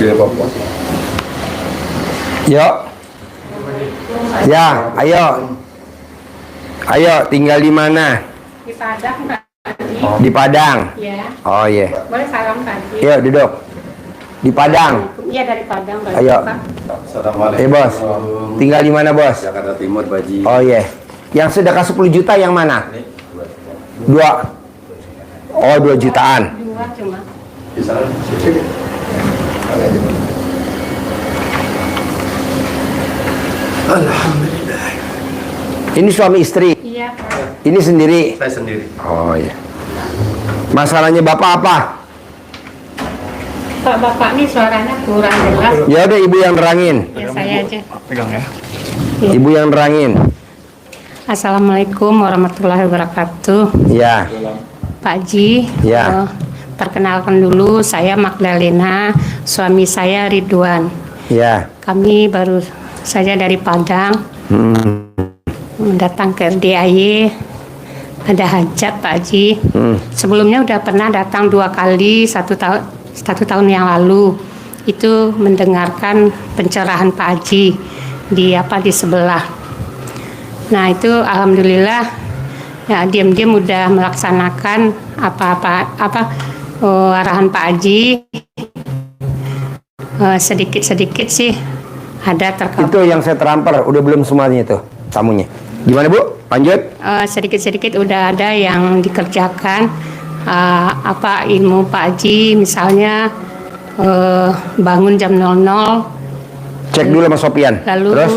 Kecil Papa. Yuk. Ya, ayo. Ayo, tinggal di mana? Di Padang, Pak Haji. Di Padang. Iya. Oh iya. Boleh salam Pak Haji? Yuk duduk. Di Padang. Iya dari Padang, Pak. Ayo. Pak. Assalamualaikum. Bos. Tinggal di mana, Bos? Jakarta Timur, Baji. Oh iya. Yang sedekah 10 juta yang mana? 2. Oh, 2 jutaan. Dua cuma. Bisa. Alhamdulillah. Ini suami istri. Iya, Pak. Ini sendiri. Saya sendiri. Oh iya. Masalahnya Bapak apa? Pak, Bapak nih suaranya kurang jelas. Ya udah Ibu yang nerangin. Ya saya aja. Pegang ya. Ibu yang nerangin. Assalamualaikum warahmatullahi wabarakatuh. Ya. Pak Haji. Ya. Perkenalkan dulu, saya Magdalena, suami saya Ridwan. Ya. Kami baru saja dari Padang. Datang ke RDAY, ada hajat Pak Haji. Sebelumnya udah pernah datang 2 kali, satu tahun yang lalu. Itu mendengarkan pencerahan Pak Haji di sebelah. Nah itu alhamdulillah ya diam-diam udah melaksanakan arahan Pak Haji. Sedikit-sedikit sih ada terkabul. Itu yang saya terampar, udah belum semuanya itu tamunya. Gimana Bu? Lanjut. Sedikit-sedikit udah ada yang dikerjakan. Ilmu Pak Haji misalnya bangun jam 00. Cek dulu sama Sopian. Lalu Terus?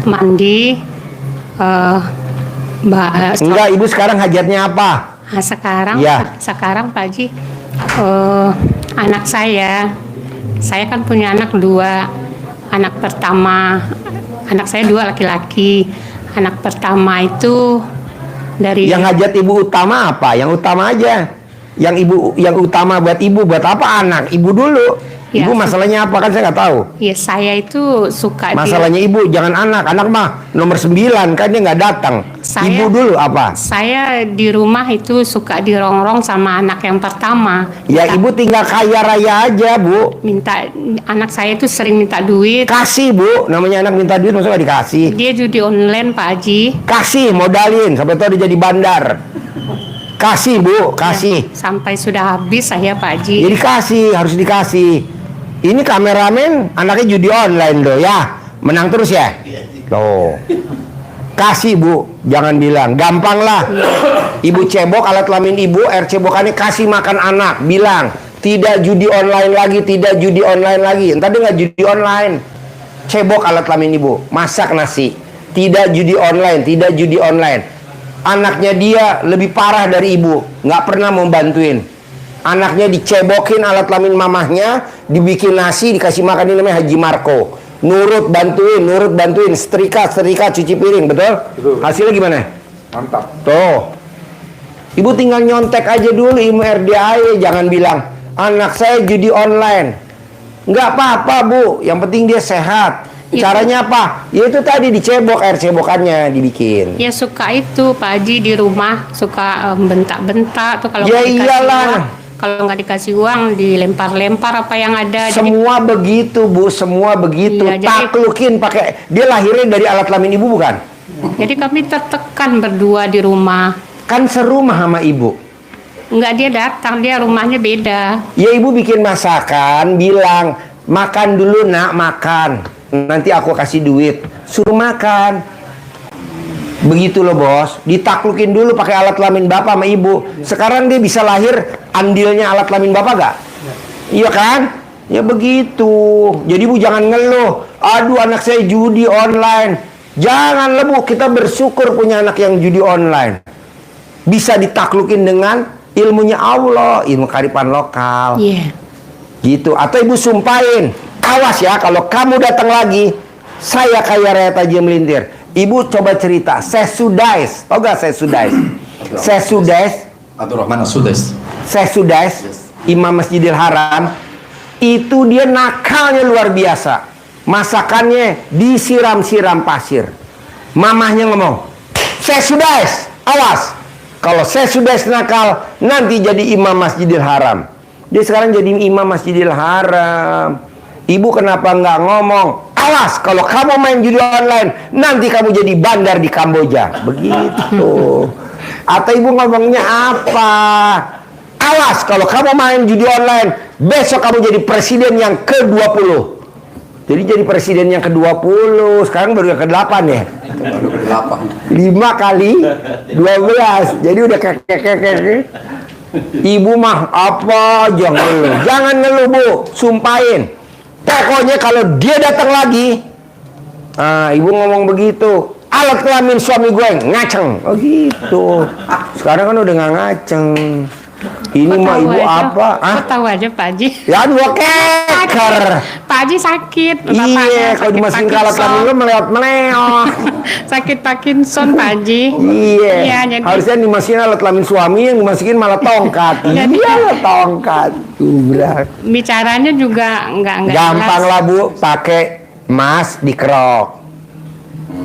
Mandi. Enggak, Ibu sekarang hajatnya apa? Sekarang Ya. Sekarang Pak Haji, anak saya kan punya anak 2. Anak pertama, anak saya 2 laki-laki. Anak pertama itu dari Yang hajat Ibu utama apa? Yang utama aja. Yang utama buat Ibu, buat apa anak? Ibu dulu. Ya. Ibu masalahnya apa kan saya nggak tahu. ya saya itu suka Masalahnya Ibu jangan anak. Anak mah nomor 9 kan dia nggak datang. Ibu dulu apa? Saya di rumah itu suka dirongrong sama anak yang pertama. Ya Ibu tinggal kaya raya aja Bu. Anak saya itu sering minta duit. Kasih Bu. Namanya anak minta duit masa nggak dikasih? Dia judi online Pak Haji. Kasih, modalin. Sampai tahu dia jadi bandar. Kasih Bu, kasih. Sampai sudah habis saya Pak Haji. Jadi kasih, harus dikasih. Ini kameramen anaknya judi online loh ya. Menang terus ya? Loh. Kasih Bu, jangan bilang. Gampang lah. Ibu cebok alat kelamin Ibu, air cebokannya kasih makan anak. Bilang, tidak judi online lagi, tidak judi online lagi. Entar dia nggak judi online. Cebok alat kelamin Ibu, masak nasi. Tidak judi online, tidak judi online. Anaknya dia lebih parah dari Ibu, nggak pernah mau bantuin. Anaknya dicebokin alat kelamin mamahnya, dibikin nasi, dikasih makan, ini namanya Haji Marco. Nurut bantuin, setrika, cuci piring, betul? Betul. Hasilnya gimana? Mantap. Tuh. Ibu tinggal nyontek aja dulu ilmu RDAY, jangan bilang anak saya judi online. Nggak apa-apa Bu, yang penting dia sehat. Caranya apa? Ya itu tadi dicebok, air cebokannya dibikin. Ya suka itu Pak Haji di rumah suka bentak-bentak tuh kalau Ya nggak dikasih iyalah. uang, kalau nggak dikasih uang dilempar-lempar apa yang ada. Semua begitu Bu, semua begitu. Iya, jadi- Taklukin pakai. Dia lahirnya dari alat kelamin Ibu bukan? Jadi kami tertekan berdua di rumah. Kan serumah sama Ibu. Nggak, dia datang, dia rumahnya beda. Ya Ibu bikin masakan, bilang makan dulu nak, makan. Nanti aku kasih duit. Suruh makan. Begitu loh Bos. Ditaklukin dulu pakai alat kelamin Bapak sama Ibu. Sekarang dia bisa lahir andilnya alat kelamin Bapak gak? Iya kan? Ya begitu. Jadi Bu jangan ngeluh. Aduh anak saya judi online. Jangan Bu, kita bersyukur punya anak yang judi online. Bisa ditaklukin dengan ilmunya Allah, ilmu kearifan lokal. Iya. Gitu. Atau Ibu sumpahin, awas ya kalau kamu datang lagi, saya kaya raya Haji Melintir. Ibu coba cerita, Sesudais. Tau gak Sesudais? Sesudais. Abdurrahman As-Sudais. Sesudais, Imam Masjidil Haram. Itu dia nakalnya luar biasa. Masakannya disiram-siram pasir. Mamahnya ngomong, Sesudais, awas. Kalau Sesudais nakal, nanti jadi Imam Masjidil Haram. Dia sekarang jadi imam Masjidil Haram. Ibu kenapa nggak ngomong, awas kalau kamu main judi online, nanti kamu jadi bandar di Kamboja. Begitu. Atau ibu ngomongnya apa? Awas kalau kamu main judi online, besok kamu jadi presiden yang ke-20. Jadi jadi presiden yang ke-20. Sekarang baru yang ke-8 ya. Baru ke-8. 5 kali 12. Jadi udah kek. Ibu mah apa aja ngeluh. Jangan ngeluh, Bu. Sumpahin. Pokoknya kalau dia datang lagi, ibu ngomong begitu, alat kelamin suami gue ngaceng. Oh gitu. Sekarang kan udah nggak ngaceng. Ini mah ibu apa? Kok tahu aja Pak Haji? Ya dua keker. Pak Haji sakit. Iya, kalau dimasukin ke alat kelamin lo meleot. Sakit Parkinson Pak Haji. Iya. Jadi Harusnya dimasukin alat kelamin suami, yang dimasukin malah tongkat. Iya lah tongkat. Berat. bicaranya juga nggak Gampang jelas. lah Bu, pakai emas dikerok.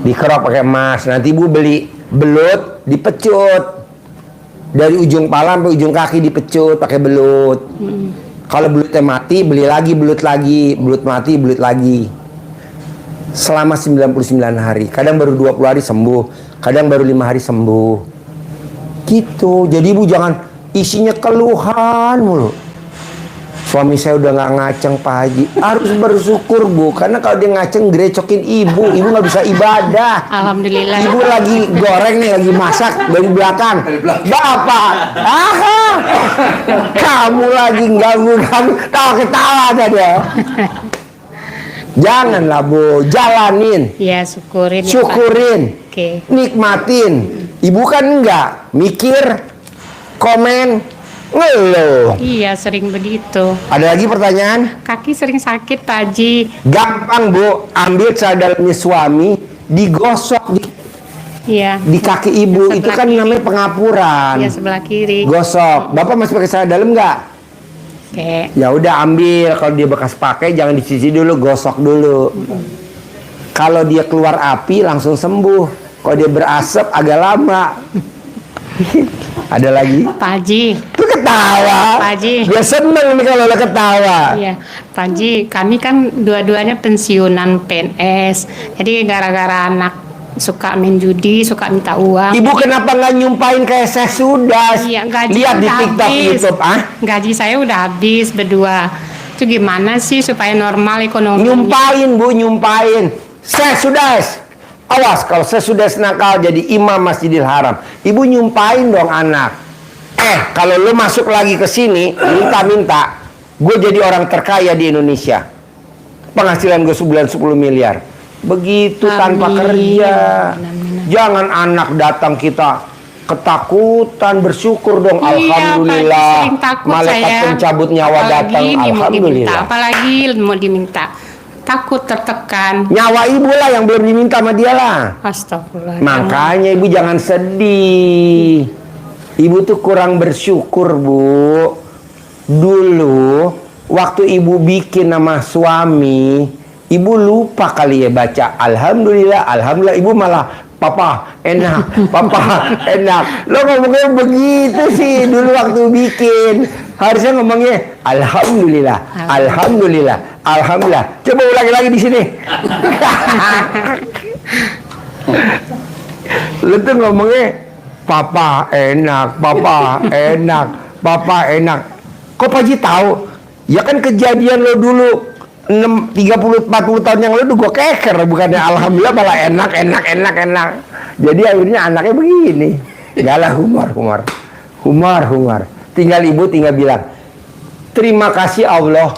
Dikerok pakai emas. Nanti Bu beli belut, dipecut. Dari ujung pala sampai ujung kaki dipecut pakai belut. Kalau belutnya mati, beli lagi belut lagi. Belut mati, belut lagi. Selama 99 hari. Kadang baru 20 hari sembuh. Kadang baru 5 hari sembuh. Gitu. Jadi Ibu jangan isinya keluhan mulu. Suami saya udah nggak ngaceng Pak Haji. Harus bersyukur Bu, karena kalau dia ngaceng grecokin ibu nggak bisa ibadah. Alhamdulillah. Ibu lagi goreng nih, lagi masak dari belakang. Bapak, kamu lagi ganggu, ketawa tadi ya. Janganlah Bu, jalanin, Ya syukurin. ya, Pak. syukurin, Oke. nikmatin. Ibu kan enggak mikir, komen, ngeluh. Iya sering begitu. Ada lagi pertanyaan? Kaki sering sakit Pak Haji. Gampang Bu, ambil celana dalamnya suami, digosok di kaki ibu. Itu kan namanya pengapuran. Ya sebelah kiri. Gosok. Bapak masih pakai celana dalam nggak? Oke. Ya udah ambil. Kalau dia bekas pakai jangan dicuci dulu, gosok dulu. Kalau dia keluar api langsung sembuh. Kalau dia berasap agak lama. Ada lagi? Pak Haji. Itu ketawa. Pak Haji. Dia seneng nih kalau lo ketawa. Iya, Pak Haji, kami kan dua-duanya pensiunan PNS. Jadi gara-gara anak suka main judi, suka minta uang. Ibu kenapa nggak nyumpahin kayak saya sudah? Iya, gaji Lihat di udah TikTok, habis. YouTube, Gaji saya udah habis berdua. Itu gimana sih supaya normal ekonomi? Nyumpahin Bu, nyumpahin. Saya sudah. Awas kalau saya sudah nakal jadi imam Masjidil Haram. Ibu nyumpahin dong anak. Kalau lo masuk lagi ke sini, minta-minta, gue jadi orang terkaya di Indonesia. Penghasilan gue sebulan 10 miliar. Begitu tanpa Amin. kerja. Amin. Jangan anak datang kita ketakutan, bersyukur dong. Iya, Alhamdulillah. Pak, sering takut Malaikat saya. pencabut nyawa datang. Alhamdulillah. Apalagi mau diminta. Takut tertekan. Nyawa ibu lah yang belum diminta sama dia lah. Astagfirullah. Makanya ibu jangan sedih. Ibu tuh kurang bersyukur Bu. Dulu waktu ibu bikin nama suami, ibu lupa kali ya baca Alhamdulillah, Alhamdulillah. Ibu malah Papa enak, Papa enak. Lo ngomongnya begitu sih dulu waktu bikin. Harusnya ngomongnya Alhamdulillah, Alhamdulillah, Alhamdulillah. Coba ulangi lagi di sini. Lo tuh ngomongnya Papa enak, Papa enak, Papa enak. Kok Pak Haji tahu? Ya kan kejadian lo dulu 30-40 tahun yang lalu gue keker, bukannya Alhamdulillah malah enak. Jadi akhirnya anaknya begini. Galah humor. Tinggal ibu bilang, terima kasih Allah,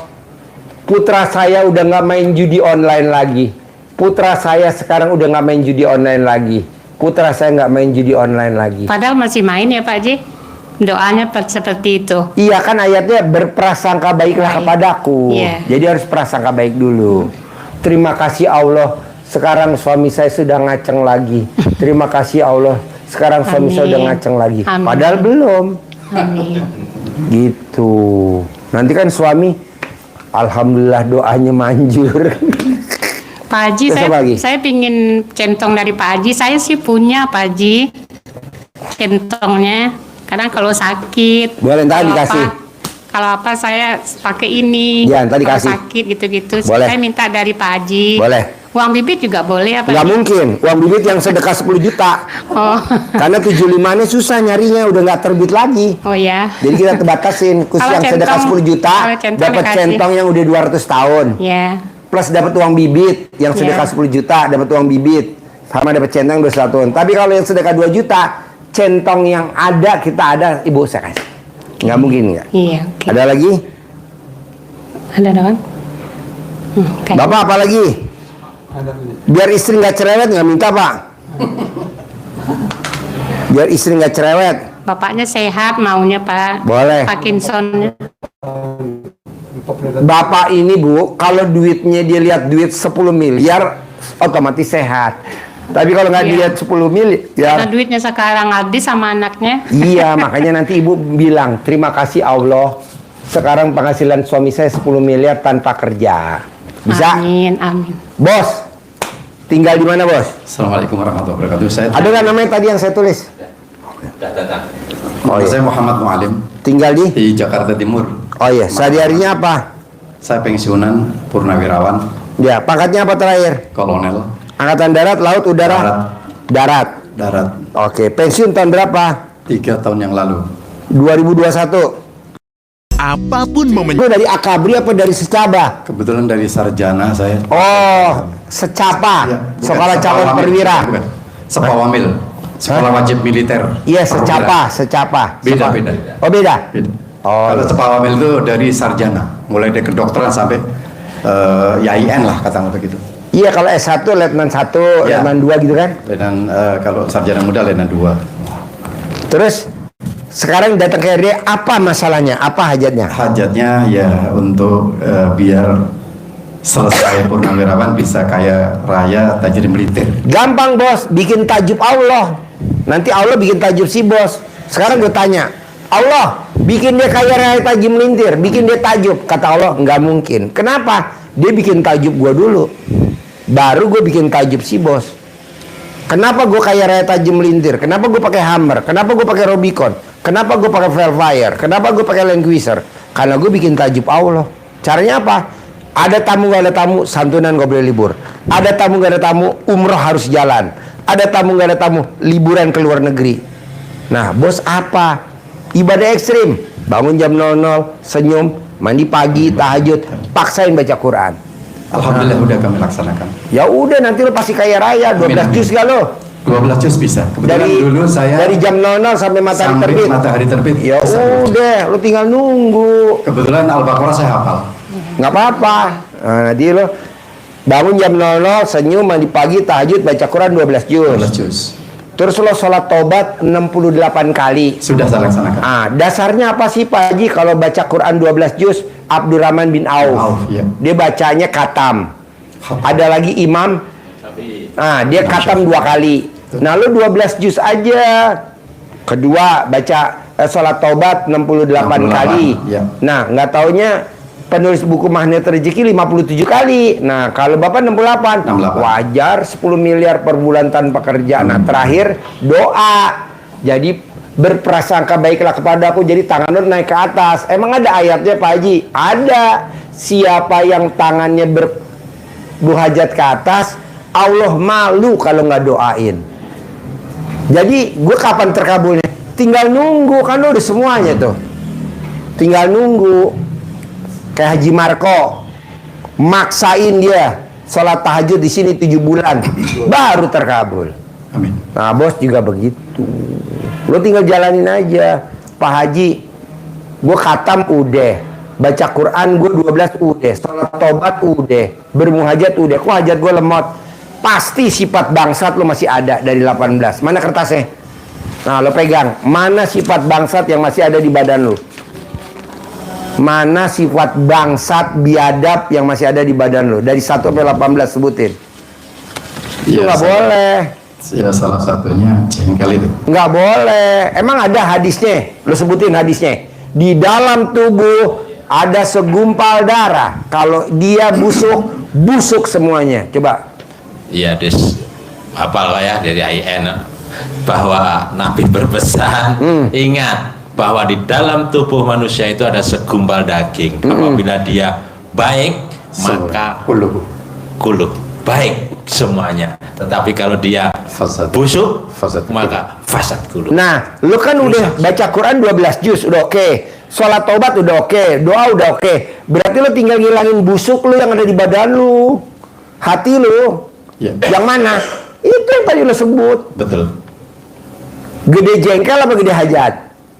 putra saya udah nggak main judi online lagi. Putra saya sekarang udah nggak main judi online lagi. Putra saya nggak main judi online lagi. Padahal masih main ya Pak Haji. Doanya seperti itu. Iya kan ayatnya berprasangka baiklah kepadaku. Iya. Jadi harus prasangka baik dulu. Terima kasih Allah, sekarang suami saya sudah ngaceng lagi. Terima kasih Allah, sekarang suami saya udah ngaceng lagi. Amin. Padahal belum. Amin. Gitu. Nanti kan suami, alhamdulillah doanya manjur. Pak Haji, Terus apa lagi? saya pingin centong dari Pak Haji. Saya sih punya Pak Haji centongnya. Kadang kalau sakit, Boleh ntar kalau dikasih. apa, kalau apa saya pakai ini. Ya, tadi kalau kasih. sakit gitu-gitu. Boleh. Saya minta dari Pak Haji. Boleh. Uang bibit juga boleh apa? Nggak mungkin, uang bibit yang sedekah 10 juta. Oh. Karena 75-nya susah nyarinya, udah nggak terbit lagi. Oh ya. Jadi kita terbatasin, khusus Kalau yang sedekah centong- 10 juta, kalau centong dapat dikasih. centong yang udah 200 tahun. Ya. Plus dapat uang bibit, yang Ya. sedekah 10 juta, dapat uang bibit. Sama dapat centong 21 tahun. Tapi kalau yang sedekah 2 juta, centong yang ada, kita ada, ibu saya kasih. Nggak mungkin nggak? Iya. Oke. Ada lagi? Ada dong. Kayak- Bapak apa lagi? Biar istri nggak cerewet nggak minta Pak. Biar istri nggak cerewet. Bapaknya sehat maunya Pak. Boleh. Parkinson. Bapak ini Bu, kalau duitnya dia lihat duit 10 miliar, otomatis sehat. Tapi kalau nggak Iya. dilihat 10 miliar, Karena duitnya sekarang habis sama anaknya. iya, makanya nanti ibu bilang, terima kasih Allah. Sekarang penghasilan suami saya 10 miliar tanpa kerja. Bisa? Amin, amin. Bos, tinggal di mana bos? Assalamualaikum warahmatullahi wabarakatuh. Saya Ada nggak namanya tadi yang saya tulis? Oh, iya. Saya Muhammad Mualim Tinggal di? di Jakarta Timur. Oh iya, sehari-harinya apa? Saya pensiunan purnawirawan, Ya, pangkatnya apa terakhir? kolonel, Angkatan darat, laut, udara? Darat. darat Oke, pensiun tahun berapa? 3 tahun yang lalu. 2021. Apapun momen Itu dari akabri apa dari secaba? Kebetulan dari sarjana saya. Oh, secapa. Ya, bukan Sekolah calon Sepawamil, perwira. bukan. Sepawamil, sekolah wajib militer. Iya, secapa, secapa. Beda, beda. Oh, beda. Beda. Oh. Kalau Sepawamil itu dari sarjana, mulai dari kedokteran sampai YIN lah kata begitu. Iya, kalau S1 letnan 1, Ya. letnan 2 gitu kan. Dan kalau sarjana muda Letnan 2. Terus sekarang datang ke RD, apa masalahnya? Apa hajatnya? Hajatnya ya untuk biar selesai purnawirawan bisa kaya raya tajir militer. Gampang bos, bikin tajub Allah. Nanti Allah bikin tajub si bos. Sekarang gue tanya, Allah bikin dia kaya raya tajir melintir, bikin dia tajub. Kata Allah, nggak mungkin. Kenapa? Dia bikin tajub gue dulu, baru gue bikin tajub si bos. Kenapa gue kaya raya tajam melintir? Kenapa gue pakai Hammer? Kenapa gue pakai Rubicon? Kenapa gue pakai Velfire? Kenapa gue pakai Land Cruiser? Karena gue bikin tajub Allah. Caranya apa? Ada tamu gak ada tamu, santunan gak boleh libur. Ada tamu gak ada tamu, umroh harus jalan. Ada tamu gak ada tamu, liburan ke luar negeri. Nah, bos apa? Ibadah ekstrim. Bangun jam 00, senyum, mandi pagi, tahajud, paksain baca Quran. Alhamdulillah udah kami laksanakan. Ya udah, nanti lo pasti kaya raya. 12 Amin. juz gak lo? 12 juz bisa. Kebetulan Dari dulu saya dari jam 00 sampai matahari sampai terbit. matahari terbit. Ya udah, lu tinggal nunggu. Kebetulan Al-Baqarah saya hafal. Nggak apa-apa. Nah, jadi lo bangun jam 00, senyum, mandi pagi, tahajud, baca Quran 12 juz. 12 juz. Terus lo sholat tobat 68 kali. Sudah saya laksanakan. Ah, dasarnya apa sih Pak Haji kalau baca Quran 12 juz? Abdurrahman bin Auf. Auf, iya. Dia bacanya khatam. Khatam. Ada lagi Imam. Ah, dia khatam 2 kali. Nah, lu 12 juz aja. Kedua, baca sholat taubat 68 kali. Ya. Nah, nggak taunya penulis buku Magnet Rezeki 57 kali. Nah, kalau Bapak 68, 68. wajar 10 miliar per bulan tanpa kerja. Nah, terakhir doa. Jadi berprasangka baiklah kepada aku, jadi tangan lu naik ke atas. Emang ada ayatnya Pak Haji? Ada. Siapa yang tangannya berhajat ke atas, Allah malu kalau nggak doain. Jadi gue kapan terkabulnya? Tinggal nunggu, kan lo udah semuanya tuh. Tinggal nunggu. Kayak Haji Marco, maksain dia sholat tahajud di sini 7 bulan, baru terkabul. Amin. Nah, bos juga begitu. Lo tinggal jalanin aja. Pak Haji, gue khatam udah, baca Quran gue 12 udah, sholat tobat udah, bermuhajat udah. Kok hajat gue lemot? Pasti sifat bangsat lo masih ada dari 18. Mana kertasnya? Nah, lo pegang. Mana sifat bangsat yang masih ada di badan lo? Mana sifat bangsat biadab yang masih ada di badan lo? Dari 1 sampai 18 sebutin. Itu nggak boleh. Ya salah satunya jengkel itu. Nggak boleh. Emang ada hadisnya? Lo sebutin hadisnya. Di dalam tubuh ada segumpal darah. Kalau dia busuk, busuk semuanya. Coba. Iya, Des. Hafal lah ya dari IN bahwa Nabi berpesan, ingat bahwa di dalam tubuh manusia itu ada segumpal daging. Apabila dia baik, maka kulub baik semuanya. Tetapi kalau dia Fasad. busuk, Fasad. maka fasad kulub. Nah, lu kan udah baca Quran 12 juz, udah oke. Sholat taubat udah oke, doa udah oke. Berarti lu tinggal ngilangin busuk lu yang ada di badan lu. Hati lu. Ya. Yang mana? Itu yang tadi lu sebut. Betul. Gede jengkel apa gede hajat?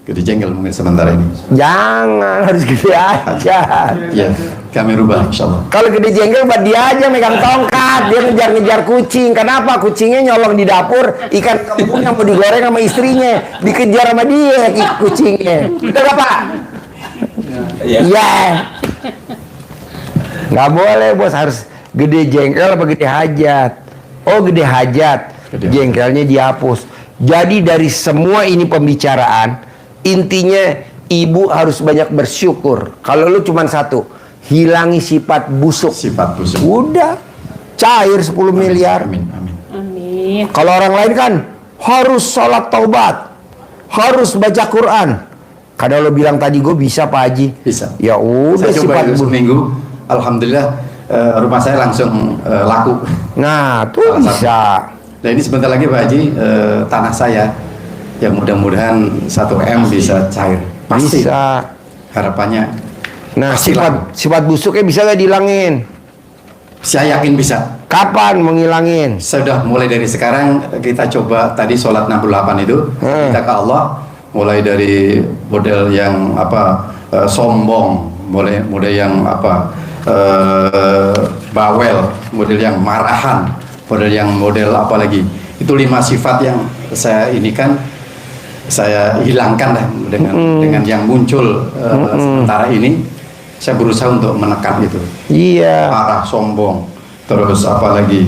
Gede jengkel mungkin sementara ini. Jangan, harus gede hajat. Ya, kami rubah insyaallah. Kalau gede jengkel buat dia aja megang tongkat, dia ngejar-ngejar kucing. Kenapa? Kucingnya nyolong di dapur, ikan kembung yang mau digoreng sama istrinya, dikejar sama dia kucingnya. Betul apa? Iya. Nggak boleh bos, harus gede jengkel apa gede hajat. Oh gede hajat, Gede. jengkelnya dihapus. Jadi dari semua ini pembicaraan, intinya ibu harus banyak bersyukur. Kalau lu cuma satu, hilangi sifat busuk. Sifat busuk. Udah cair 10 miliar. Amin, amin. Amin. Kalau orang lain kan harus sholat taubat, harus baca Quran. Kadang lo bilang tadi gue bisa Pak Haji. Bisa. Ya udah Saya coba sifat itu busuk. seminggu. Alhamdulillah rumah saya langsung laku. Nah tuh Salah satu. bisa. Nah ini sebentar lagi Pak Haji, tanah saya yang mudah-mudahan 1 M bisa cair. Pasti. Bisa. Harapannya. Nah pasti laku. sifat busuknya bisa gak dihilangin? Saya yakin bisa. Kapan menghilangin? Sudah mulai dari sekarang kita coba tadi sholat 68 itu kita ke Allah, mulai dari model yang sombong, model yang bawel, model yang marahan, model apa lagi, itu 5 sifat yang saya ini kan saya hilangkan lah dengan yang muncul sementara ini. Saya berusaha untuk menekan itu. Iya. Marah, sombong, terus apa lagi,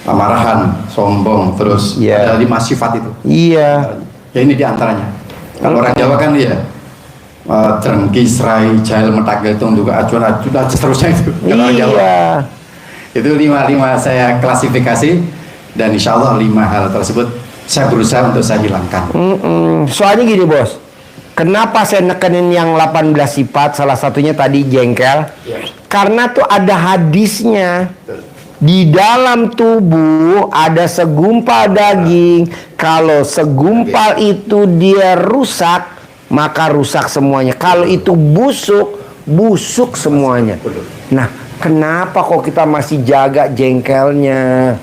marahan, sombong, terus Iya. ada 5 sifat itu. Iya. Ya ini diantaranya. Kalau orang Jawa kan ya terengki, serai, jahil, metageltung, juga acuan-acuan, dan seterusnya itu. Kalau orang Jawa. Iya. Itu 5 saya klasifikasi, dan insya Allah 5 hal tersebut saya berusaha untuk saya hilangkan. Soalnya gini bos, kenapa saya nekenin yang 18 sifat? Salah satunya tadi jengkel. Karena tuh ada hadisnya. Di dalam tubuh ada segumpal daging. Kalau segumpal itu dia rusak, maka rusak semuanya. Kalau itu busuk, busuk semuanya. Nah, kenapa kok kita masih jaga jengkelnya?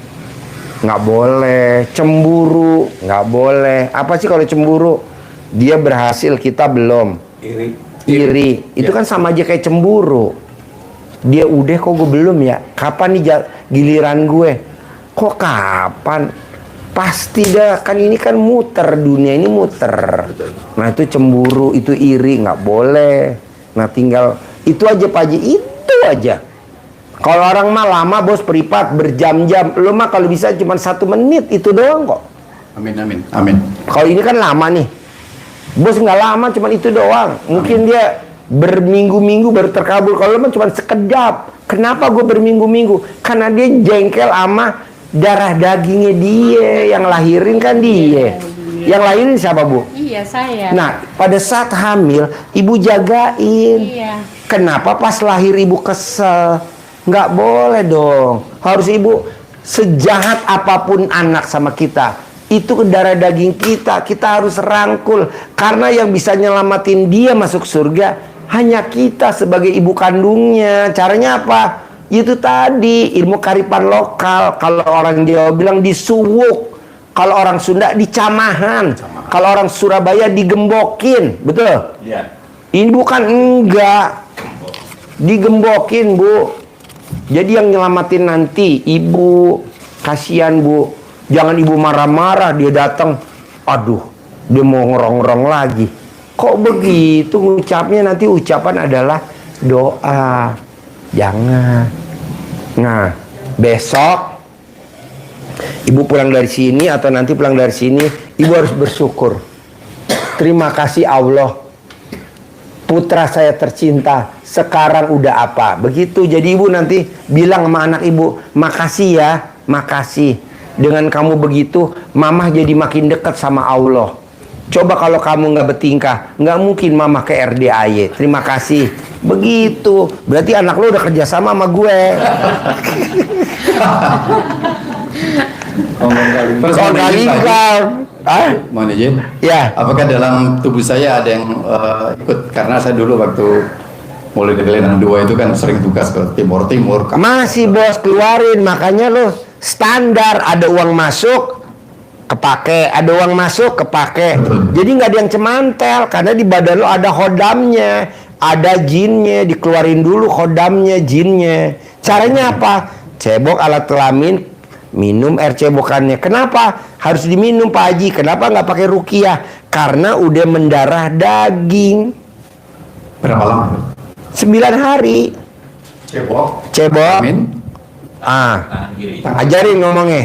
Nggak boleh. Cemburu, nggak boleh. Apa sih kalau cemburu? Dia berhasil, kita belum. Iri. Itu kan sama aja kayak cemburu. Dia udah kok gue belum ya. Kapan nih giliran gue? Kok kapan? Pasti dah. Kan ini kan muter, dunia ini muter. Nah itu cemburu, itu iri, nggak boleh. Nah tinggal itu aja Pak Haji, itu aja. Kalau orang mah lama bos, privat berjam-jam. Lo mah kalau bisa cuma 1 menit itu doang kok. Amin, amin, amin. Kalau ini kan lama nih. Bos nggak lama, cuma itu doang. Mungkin dia berminggu-minggu baru terkabul. Kalau mah cuma sekejap. Kenapa gue berminggu-minggu? Karena dia jengkel sama darah dagingnya dia. Yang lahirin kan dia. Yang lahirin siapa Bu? Iya, saya. Nah pada saat hamil ibu jagain. Iya. Kenapa pas lahir ibu kesel? Nggak boleh dong. Harus ibu, sejahat apapun anak sama kita, itu darah daging kita harus rangkul. Karena yang bisa nyelamatin dia masuk surga hanya kita sebagai ibu kandungnya. Caranya apa? Itu tadi ilmu kearifan lokal. Kalau orang Jawa bilang disuwuk, kalau orang Sunda dicamahan, kalau orang Surabaya digembokin. Betul? Iya. Ini bukan enggak, digembokin Bu. Jadi yang nyelamatin nanti ibu. Kasihan Bu, jangan ibu marah-marah dia datang, aduh dia mau ngerong-ngerong lagi. Kok begitu ngucapnya? Nanti ucapan adalah doa. Jangan. Nah besok ibu pulang dari sini atau nanti pulang dari sini, ibu harus bersyukur. Terima kasih Allah, putra saya tercinta sekarang udah apa. Begitu. Jadi ibu nanti bilang sama anak ibu, makasih ya, makasih. Dengan kamu begitu, mamah jadi makin dekat sama Allah. Coba kalau kamu nggak bertingkah, nggak mungkin mama ke RDAY. Terima kasih. Begitu. Berarti anak lo udah kerjasama sama gue. Terus Kau kali kau. Ah? mohon izin. Ya. Apakah dalam tubuh saya ada yang ikut? Karena saya dulu waktu mulai dari Lenang 2 itu kan sering tugas ke Timur. Masih bos, keluarin. Makanya lo standar, ada uang masuk kepake, ada uang masuk kepake. Jadi nggak ada yang cemantel karena di badan lo ada khodamnya, ada jinnya, dikeluarin dulu khodamnya, jinnya. Caranya apa? Cebok alat kelamin, minum air cebokannya. Kenapa harus diminum Pak Haji? Kenapa nggak pakai ruqyah? Karena udah mendarah daging. Berapa lama? 9 hari. Cebok. Cebok. Tangan kiri. Ajarin ngomongnya.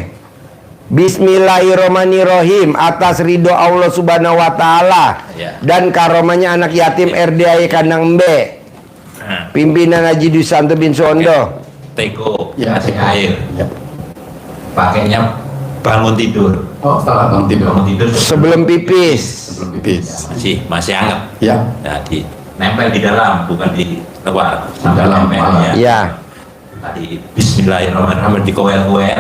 Bismillahirrohmanirrohim, atas ridho Allah subhanahu wa ta'ala Ya. dan karomanya anak yatim RDAY Kandang Mbe, Nah, pimpinan Haji Dusanto bin Suwondo. teko, Ya. kasih air. Ya. Pakainya bangun tidur. Oh, setelah bangun tidur. Bangun tidur Sebelum pipis. Sebelum pipis. masih hangat. Ya. Nah, nempel di dalam, bukan di luar. Sampai Dalam, nempel, ya. Ya. Tadi Bismillahirrahmanirrahim dikoel-koel.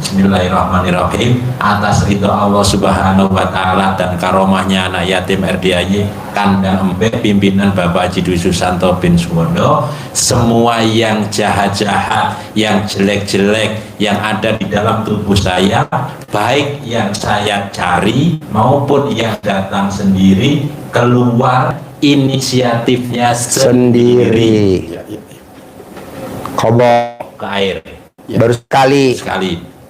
Bismillahirrahmanirrahim, atas ridho Allah subhanahu wa ta'ala dan karomahnya anak yatim RDAY Kandang Mbe, pimpinan Bapak Haji Dwi Susanto bin Suwondo, semua yang jahat-jahat, yang jelek-jelek yang ada di dalam tubuh saya, baik yang saya cari maupun yang datang sendiri, keluar inisiatifnya sendiri. Sendiri. Kobok. Ke air Ya. Baru sekali.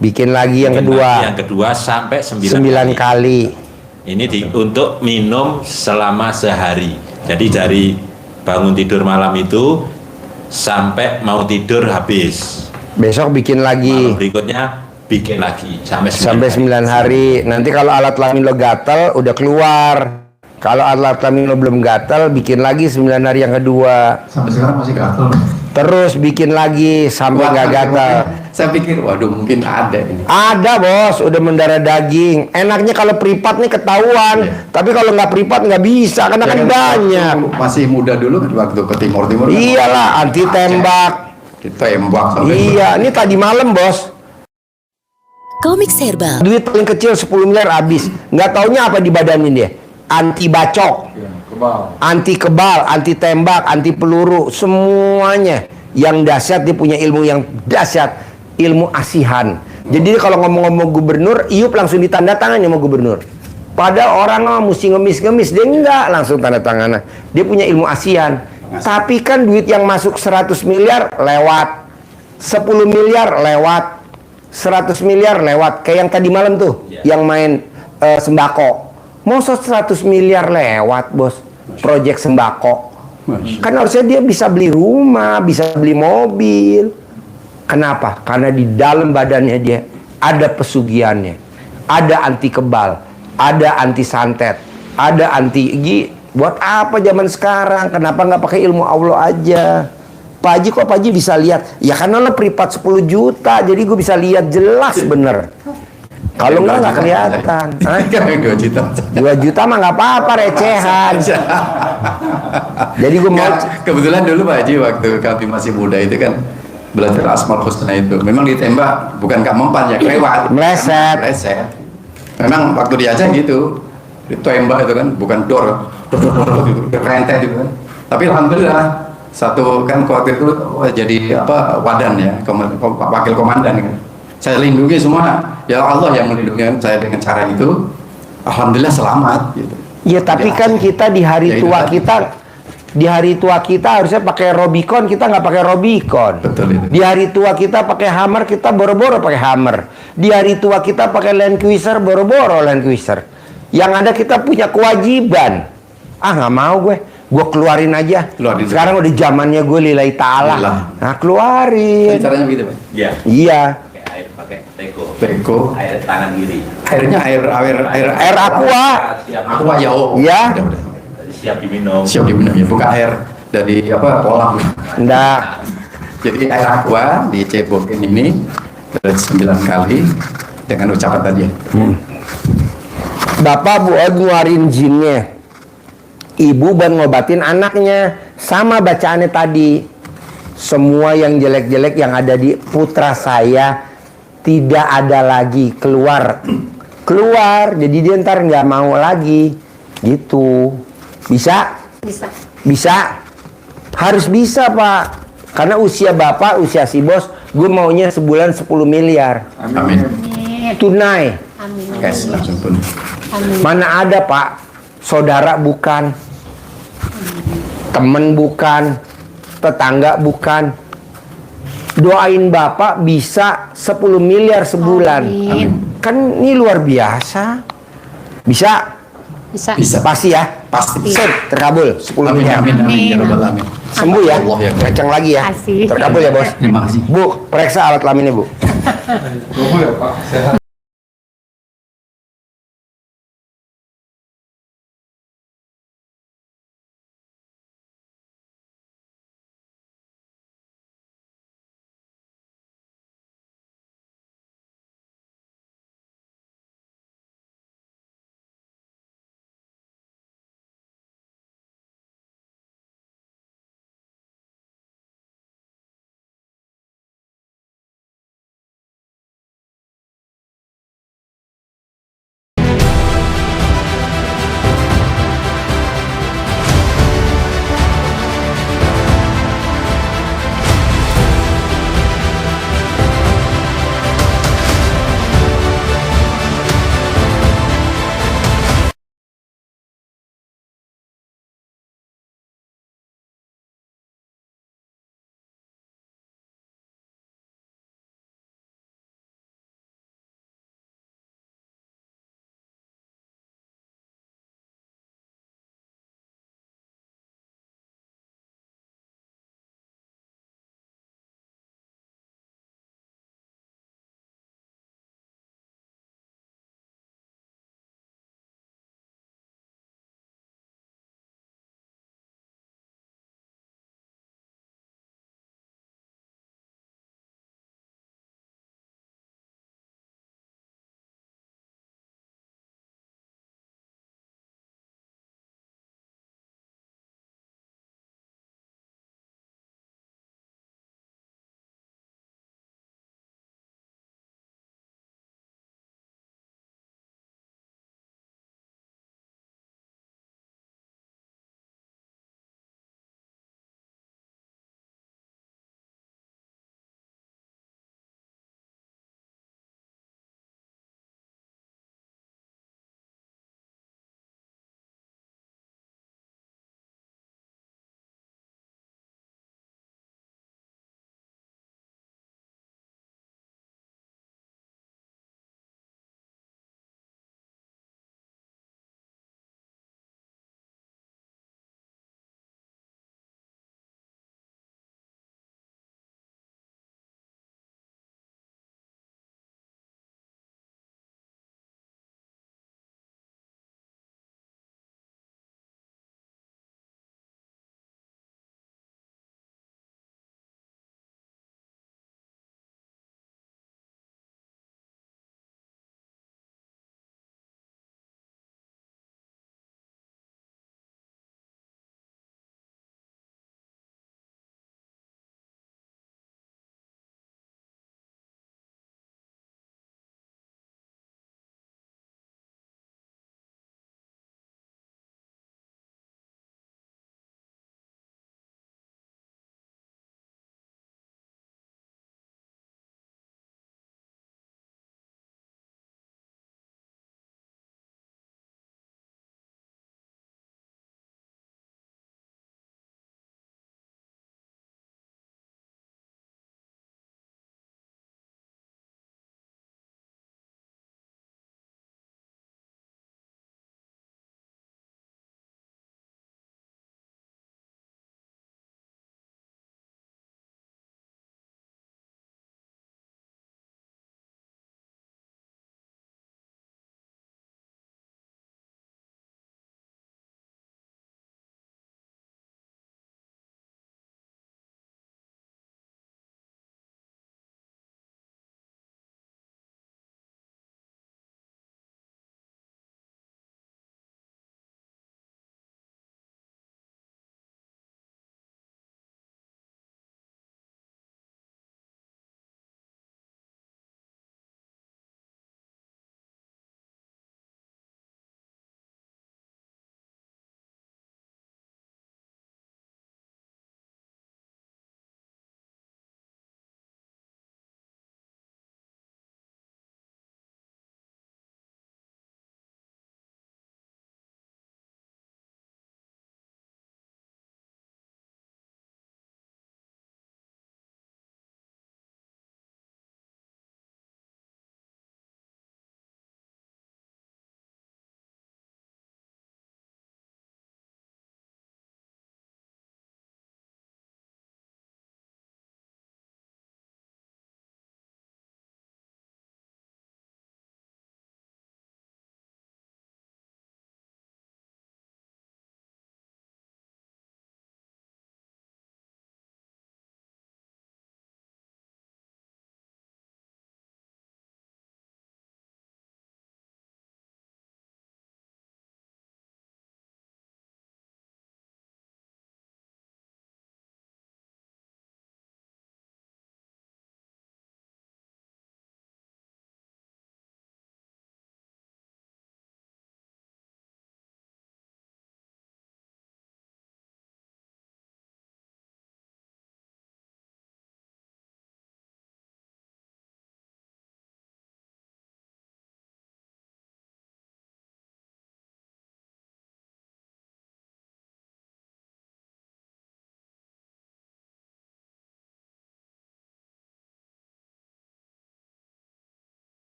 bikin lagi yang Bikin lagi kedua. yang kedua sampai 9 9 kali. Ini untuk minum selama sehari. Jadi dari bangun tidur malam itu sampai mau tidur habis. Besok bikin Malam lagi berikutnya bikin lagi sampai 9 sampai 9 hari. Nanti kalau alat kelamin lo gatel udah keluar. Kalau alat kelamin lo belum gatel, bikin lagi 9 hari yang kedua. Sampai sekarang masih gatel. Terus bikin lagi sampai nggak gatal. Saya pikir, waduh mungkin ada ini. Ada bos, udah mendarah daging. Enaknya kalau privat nih ketahuan. Iya. Tapi kalau nggak privat nggak bisa, karena kan banyak. waktu masih muda dulu kan waktu ke Timur kan Iyalah, anti tembak. ditembak sampai Iya, ini tadi malam bos. Komik Serba. Duit paling kecil 10 miliar habis. Nggak taunya apa di badanin dia. Anti bacok, anti kebal, anti tembak, anti peluru, semuanya. Yang dahsyat dia punya ilmu yang dahsyat, ilmu asihan. Jadi kalau ngomong-ngomong gubernur, Iup langsung ditanda tangan sama gubernur. Padahal orang mesti ngemis-ngemis, dia enggak langsung tanda tangan. Dia punya ilmu asihan. Tapi kan duit yang masuk 100 miliar lewat, 10 miliar lewat, 100 miliar lewat. Kayak yang tadi malam tuh, yang main sembako. Masa 100 miliar lewat bos, proyek sembako. Kan harusnya dia bisa beli rumah, bisa beli mobil. Kenapa? Karena di dalam badannya dia ada pesugihannya, ada anti kebal, ada anti santet, ada anti buat apa zaman sekarang? Kenapa nggak pakai ilmu Allah aja? Pak Haji kok Pak Haji bisa lihat? Ya karena lo privat 10 juta, jadi gue bisa lihat jelas bener. Kalau nggak kelihatan. Hah? 2 juta. 2 juta mah nggak apa-apa, recehan. Jadi gue mau Nggak, kebetulan dulu Pak Haji waktu kami masih muda itu kan belajar Asmaul Husna itu memang ditembak bukan Kak Mempan ya, kelewat meleset. memang waktu diajak gitu ditembak itu kan bukan dor gitu, rentet gitu kan, tapi alhamdulillah satu kan waktu itu jadi apa wadan ya, wakil komandan kan, saya lindungi semua, ya Allah yang melindungi saya dengan cara itu, alhamdulillah selamat gitu. Ya tapi Ya. kan kita di hari Ya, itu tua tadi. kita, di hari tua kita harusnya pakai Robicon, kita nggak pakai Robicon. Betul itu. Di hari tua kita pakai Hammer, kita boro-boro pakai Hammer. Di hari tua kita pakai Land Cruiser, boro-boro Land Cruiser. Yang ada kita punya kewajiban. Ah nggak mau gue keluarin aja. Keluarin. Sekarang udah zamannya gue lillahi ta'ala. Lillah. Nah keluarin. Caranya begitu Pak. Ya. Iya. Pakai air, pakai teko. Teko. Air tangan kiri. Airnya Air aqua. Siap, Aku ya oh. Ya. Udah. siap diminum. Siap diminum ya, bukan air dari apa kolam. Nggak. Jadi air aqua dicebokin ini 9 kali dengan ucapan tadi ya. Bapak buat ngeluarin jinnya, ibu buat ngobatin anaknya. Sama bacaannya tadi, semua yang jelek-jelek yang ada di putra saya tidak ada lagi, keluar. Jadi dia ntar nggak mau lagi gitu. Bisa? Bisa. Harus bisa, Pak. Karena usia Bapak, usia si bos, gue maunya sebulan 10 miliar Amin. tunai. Guys, langsung pun. Mana ada, Pak, saudara bukan, temen bukan, tetangga bukan. Doain Bapak bisa 10 miliar sebulan. Kan ini luar biasa. Bisa? Bisa. Pasti ya? Pasti. Sip, terkabul 10 Amin, miliar. amin, amin. Ya Rabbal Alamin. Sembuh ya? Allah ya. Kencang lagi ya? Kasih. Terkabul ya, Bos? Terima kasih. Bu, periksa alat kelaminnya, Bu. Tunggu ya Pak, sehat.